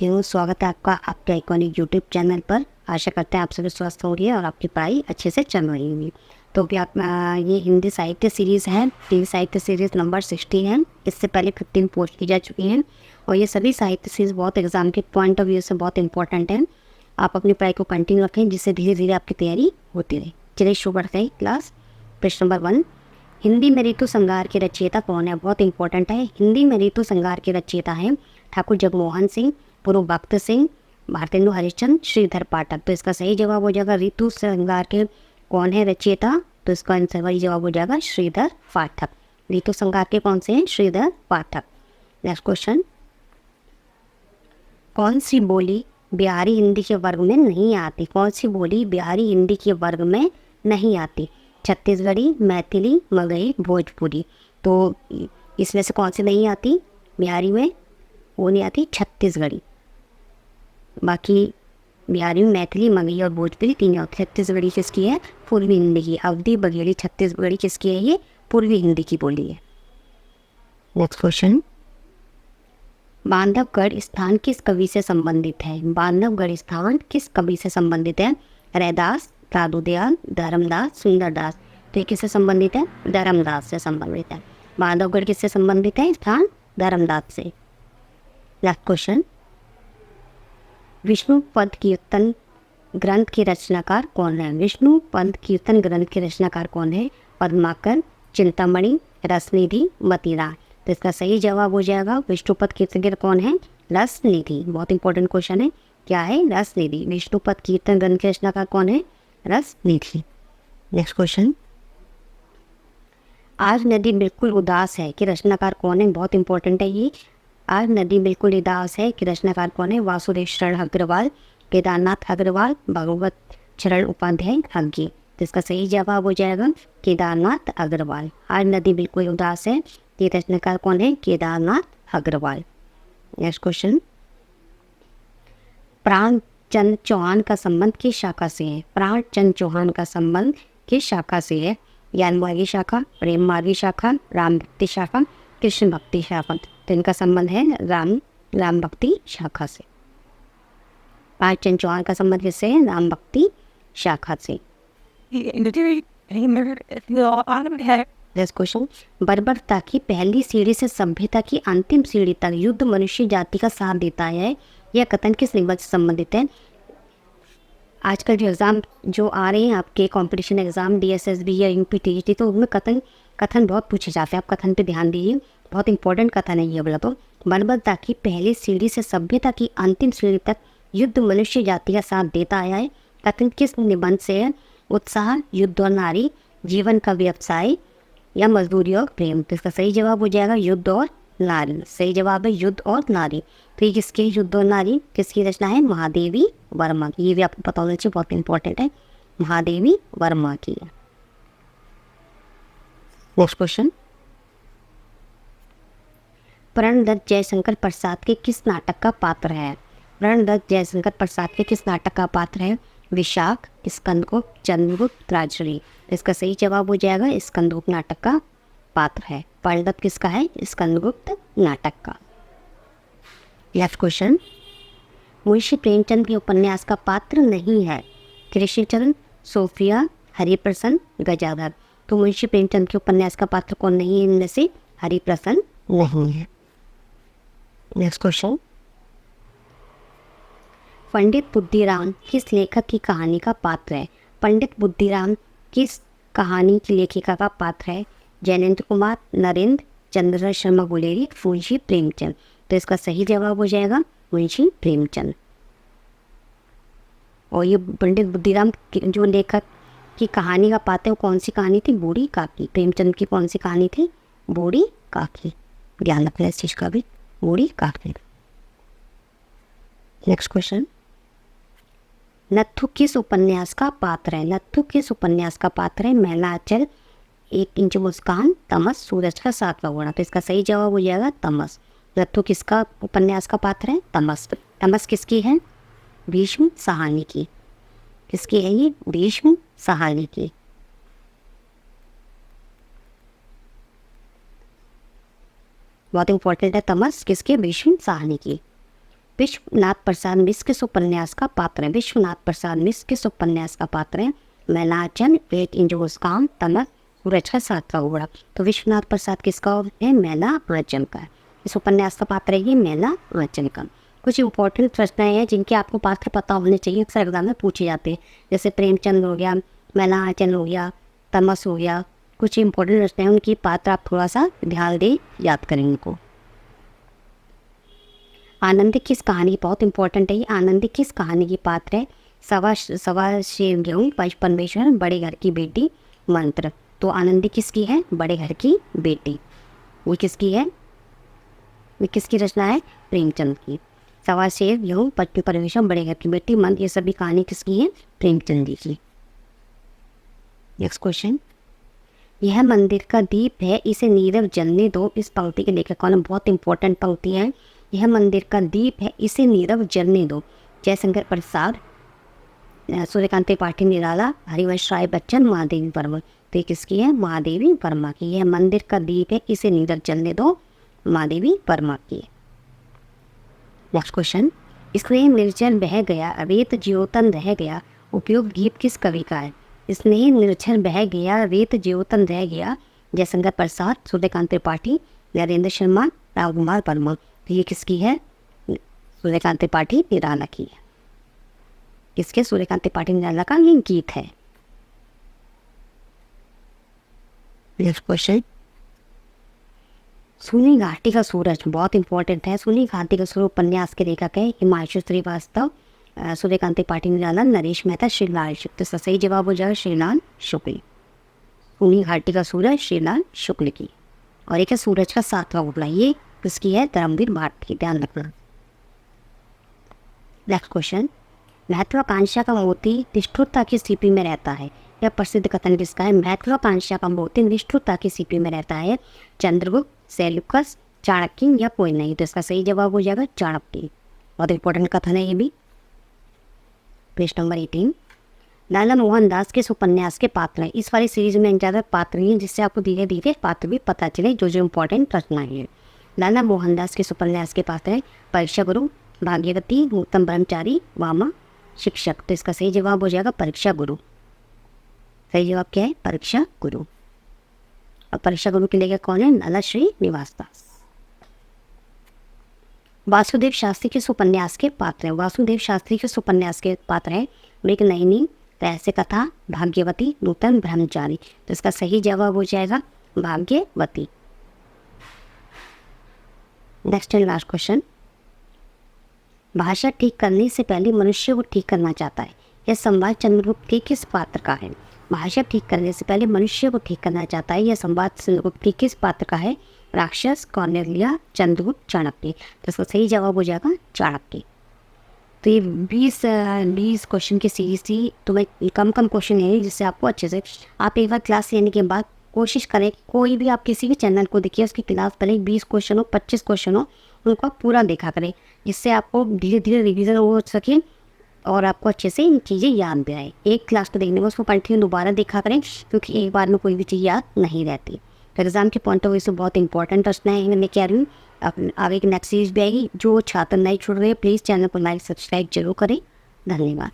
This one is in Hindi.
करती हूँ। स्वागत है आपका आपके आइकॉनिक यूट्यूब चैनल पर। आशा करते हैं आप सभी स्वस्थ होंगे और आपकी पढ़ाई अच्छे से चल रही होगी। तो भी आप ये हिंदी साहित्य सीरीज़ है, हिंदी साहित्य सीरीज़ नंबर 60 है। इससे पहले 15 पोस्ट की जा चुकी हैं और ये सभी साहित्य सीरीज़ बहुत एग्जाम के पॉइंट ऑफ व्यू से बहुत इंपॉर्टेंट है। आप अपनी पढ़ाई को कंटिन्यू रखें जिससे धीरे धीरे आपकी तैयारी होती रहे। चलिए शुरू करते हैं क्लास। प्रश्न नंबर 1, हिंदी में ऋतु संहार के रचयिता कौन है? बहुत इंपॉर्टेंट है। हिंदी में ऋतु संहार के रचयिता हैं ठाकुर जगमोहन सिंह, पूर्व भक्त सिंह, भारतेंदु हरिश्चंद्र, श्रीधर पाठक। तो इसका सही जवाब हो जाएगा ऋतु संहार के कौन है रचयिता? तो इसका सही जवाब हो जाएगा श्रीधर पाठक। ऋतु संहार के कौन से हैं? श्रीधर पाठक। नेक्स्ट क्वेश्चन, कौन सी बोली बिहारी हिंदी के वर्ग में नहीं आती? कौन सी बोली बिहारी हिंदी के वर्ग में नहीं आती? छत्तीसगढ़ी, मैथिली, मगही, भोजपुरी। तो इसमें से कौन सी नहीं आती बिहारी में? वो नहीं आती छत्तीसगढ़ी। बाकी बिहारी में मैथिली, मगही और भोजपुरी तीन आती। छत्तीसगढ़ी किसकी है? पूर्वी हिंदी की। अवधी, बघेली, छत्तीसगढ़ी किसकी है? ये पूर्वी हिंदी की बोली है। नेक्स्ट क्वेश्चन, बांधवगढ़ स्थान किस कवि से संबंधित है? बांधवगढ़ स्थान किस कवि से संबंधित है? रैदास, साधुदयाल, धर्मदास, सुंदरदास। तो ये किससे संबंधित है? धर्मदास से संबंधित है। बांधवगढ़ किससे संबंधित है स्थान? धर्मदास से। नेक्स्ट क्वेश्चन, विष्णु पद कीर्तन ग्रंथ के रचनाकार कौन है? विष्णु पद कीर्तन ग्रंथ के रचनाकार कौन है? पद्माकर, चिंतामणि, रसनिधि, मतीराज। तो इसका सही जवाब हो जाएगा विष्णुपद कीर्तन कौन है? रसनिधि। बहुत इंपॉर्टेंट क्वेश्चन है। क्या है? रसनिधि। विष्णुपद कीर्तन ग्रंथ के रचनाकार कौन है? रसनिधि। नेक्स्ट क्वेश्चन, आज नदी बिल्कुल उदास है कि रचनाकार कौन है? बहुत इंपॉर्टेंट है ये। आज नदी बिल्कुल उदास है कि रचनाकार कौन है? वासुदेव शरण अग्रवाल, केदारनाथ अग्रवाल, भगवत चरण उपाध्याय, हग्गी। तो इसका सही जवाब हो जाएगा केदारनाथ अग्रवाल। आज नदी बिल्कुल उदास है, ये रचनाकार कौन है? केदारनाथ अग्रवाल। नेक्स्ट क्वेश्चन, प्राणचंद चौहान का संबंध किस शाखा से है? प्राणचंद चौहान का संबंध किस शाखा से है? ज्ञान मार्गी शाखा, प्रेम मार्गी शाखा, राम भक्ति शाखा, कृष्ण भक्ति शाखा। तो इनका संबंध है राम भक्ति शाखा से। प्राणचंद चौहान का संबंध किससे है? राम भक्ति शाखा से। नेक्स्ट क्वेश्चन, बर्बरता की पहली सीढ़ी से सभ्यता की अंतिम सीढ़ी तक युद्ध मनुष्य जाति का साथ देता है, यह कथन किस निबंध से संबंधित है? आजकल जो एग्ज़ाम जो आ रहे हैं आपके कंपटीशन एग्ज़ाम DSSB या UP-TGT, तो उनमें कथन बहुत पूछे जाते हैं। आप कथन पे ध्यान दीजिए, बहुत इंपॉर्टेंट कथन है ये वाला। तो बर्बरता की पहली सीढ़ी से सभ्यता की अंतिम सीढ़ी तक युद्ध मनुष्य जाति का साथ देता आया है, कथन किस निबंध से है? उत्साह, युद्ध और नारी, जीवन का व्यवसाय या मजदूरी और प्रेम। तो इसका सही जवाब हो जाएगा युद्ध और नारी। सही जवाब है युद्ध और नारी। तो ये किसके? युद्ध और नारी किसकी रचना है? महादेवी वर्मा की। ये भी आपको पता होना चाहिए, बहुत इंपॉर्टेंट है। महादेवी वर्मा की है। नेक्स्ट क्वेश्चन, प्रणदत्त जयशंकर प्रसाद के किस नाटक का पात्र है? प्रणदत्त जयशंकर प्रसाद के किस नाटक का पात्र है? विशाख, स्कंदगुप्त, चंद्रगुप्त, त्राजरी। इसका सही जवाब हो जाएगा स्कंदगुप्त नाटक का पात्र है। प्रणदत्त किसका है? स्कंदगुप्त नाटक का। नेक्स्ट क्वेश्चन, मुंशी प्रेमचंद के उपन्यास का पात्र नहीं है? कृष्णचंद्र, सोफिया, हरिप्रसन्न, गजाधर। तो मुंशी प्रेमचंद के उपन्यास का पात्र कौन नहीं है इनमें से? हरिप्रसन्न नहीं है। नेक्स्ट क्वेश्चन, पंडित बुद्धिराम किस लेखक की कहानी का पात्र है? पंडित बुद्धिराम किस कहानी की लेखिका का पात्र है? जैनेन्द्र कुमार, नरेंद्र, चंद्रशेखर शर्मा गुलेरी, मुंशी प्रेमचंद। तो इसका सही जवाब हो जाएगा मुंशी प्रेमचंद। और ये पंडित बुद्धिराम जो लेखक की कहानी का पात्र है वो कौन सी कहानी थी? बूढ़ी काकी। प्रेमचंद की कौन सी कहानी थी? बूढ़ी काकी। ध्यान रखना इस चीज़ का भी, बूढ़ी काकी। नेक्स्ट क्वेश्चन, नत्थु किस उपन्यास का पात्र है? नत्थु किस उपन्यास का पात्र है? महिला अचल, 1 इंच मुस्कान, तमस, सूरज का 7वां घोड़ा। तो इसका सही जवाब हो जाएगा तमस। नत्थु किसका उपन्यास का पात्र है? तमस। तमस किसकी है? भीष्म साहनी की। किसकी है ये? भीष्म साहनी की। बहुत इंपॉर्टेंट है तमस किसके? भीष्म साहनी की। विश्वनाथ प्रसाद मिश्र किस उपन्यास का पात्र है? विश्वनाथ प्रसाद मिश्र किस उपन्यास का पात्र है? मैलाचन, वेट इंजोस काम, तनक, सूरज का सातवां घोड़ा। तो विश्वनाथ प्रसाद किसका है? मैला वचन का। इस उपन्यास का पात्र है ये मैला वचन का। कुछ इंपॉर्टेंट प्रश्न हैं जिनके आपको पात्र पता होने चाहिए, अक्सर एग्जाम में पूछे जाते हैं, जैसे प्रेमचंद हो गया, मैलाचल हो गया, तमस हो गया। कुछ इंपॉर्टेंट प्रश्न हैं, उनकी पात्र आप थोड़ा सा ध्यान दे, याद करें उनको। आनंदी किस कहानी, बहुत इंपॉर्टेंट है ये, आनंदी किस कहानी की पात्र है? सवा शेर गेहूँ, पंच परमेश्वर, बड़े घर की बेटी, मंत्र। तो आनंदी किसकी है? बड़े घर की बेटी। वो किसकी है? वो किसकी रचना है? प्रेमचंद की। सवा शेर गेहूँ, पंच परमेश्वर, बड़े घर की बेटी, मंत्र, ये सभी कहानी किसकी है? प्रेमचंद जी की। नेक्स्ट क्वेश्चन, यह मंदिर का दीप है, इसे नीरव जलने दो। इस पंक्ति के लेखक कौन है? बहुत इंपॉर्टेंट पंक्ति है। यह मंदिर का दीप है, इसे नीरव जलने दो। जयशंकर प्रसाद, सूर्यकांत त्रिपाठी निराला, हरिवंश राय बच्चन, महादेवी वर्मा। तो ये किसकी है? महादेवी वर्मा की। यह मंदिर का दीप है, इसे नीरव जलने दो, महादेवी वर्मा की। नेक्स्ट क्वेश्चन, स्नेह निर्जन बह गया, रेत ज्योतन रह गया, उपयुक्त गीत किस कवि का है? स्नेह निर्जन बह गया, रेत ज्योतन रह गया, जयशंकर प्रसाद, सूर्यकांत त्रिपाठी, नरेंद्र शर्मा, राम कुमार वर्मा। तो ये किसकी है? सूर्यकांत त्रिपाठी निराला की है। किसके? सूर्यकांत त्रिपाठी निराला का ये गीत है। नेक्स्ट क्वेश्चन, सूनी घाटी का सूरज, बहुत इंपॉर्टेंट है। सूनी घाटी का सूरज उपन्यास के लेखक है हिमांशु श्रीवास्तव, सूर्यकांत त्रिपाठी निराला, नरेश मेहता, श्रीलाल शुक्ल। तो सही जवाब हो जाएगा श्रीलाल शुक्ल। सूनी घाटी का सूरज श्रीलाल शुक्ल की। और एक है सूरज का सातवां घोड़ा, ये किसकी है? धर्मवीर भारती, ध्यान रखना। नेक्स्ट क्वेश्चन, महत्वाकांक्षा का मोती निष्ठुरता की स्थिति में रहता है, यह प्रसिद्ध कथन किसका है? महत्वाकांक्षा का मोती निष्ठुरता की स्थिति में रहता है, चंद्रगुप्त, सेल्यूकस, चाणक्य या कोई नहीं। तो इसका सही जवाब हो जाएगा चाणक्य। बहुत इंपॉर्टेंट कथन है ये भी। पेज नंबर 18, लाला मोहन दास किस उपन्यास के पात्र हैं? इस वाली सीरीज में ज़्यादा पात्र हैं जिससे आपको धीरे धीरे पात्र भी पता चले, जो जो इंपॉर्टेंट रचना है। लाला मोहन दास किस उपन्यास के पात्र है? परीक्षा गुरु, भाग्यवती, उत्तम ब्रह्मचारी, वामा, शिक्षक। तो इसका सही जवाब हो जाएगा परीक्षा गुरु। सही जवाब क्या है? परीक्षा गुरु। और परीक्षा गुरु के लेकर कौन है? लाला श्रीनिवास दास। वासुदेव शास्त्री किस उपन्यास के पात्र हैं? वासुदेव शास्त्री किस उपन्यास के पात्र हैं? एक नयनी, रहस्य कथा, भाग्यवती, नूतन ब्रह्मचारी। तो इसका सही जवाब हो जाएगा भाग्यवती। नेक्स्ट एंड लास्ट क्वेश्चन, भाषा ठीक करने से पहले मनुष्य को ठीक करना चाहता है, यह संवाद चंद्रगुप्त के किस पात्र का है? भाषा ठीक करने से पहले मनुष्य को ठीक करना चाहता है, यह संवाद चंद्रगुप्त के किस पात्र का है? राक्षस, कौरलिया, चंद्रगुप्त, चाणक्य। तो इसका सही जवाब हो जाएगा चाणक्य। तो ये 20 क्वेश्चन की सीरीज थी, तो मैं कम क्वेश्चन है जिससे आपको अच्छे से, आप एक बार क्लास लेने के बाद कोशिश करें, कोई भी आप किसी भी चैनल को देखिए, उसकी क्लास भले 20 क्वेश्चन हो, 25 क्वेश्चन हो, उनको आप पूरा देखा करें, जिससे आपको धीरे धीरे रिविज़न हो सके और आपको अच्छे से इन चीज़ें याद भी आए। एक क्लास को देखने में उसको कंटिन्यू दोबारा देखा करें, क्योंकि एक बार में कोई भी चीज़ याद नहीं रहती। तो एग्ज़ाम के पॉइंट ऑफ व्यू से बहुत इंपॉर्टेंट प्रश्न है, मैं कह रही हूँ। अब आगे की नेक्स्ट सीरीज भी आएगी। जो छात्र नहीं छोड़ रहे, प्लीज़ चैनल को लाइक सब्सक्राइब जरूर करें। धन्यवाद।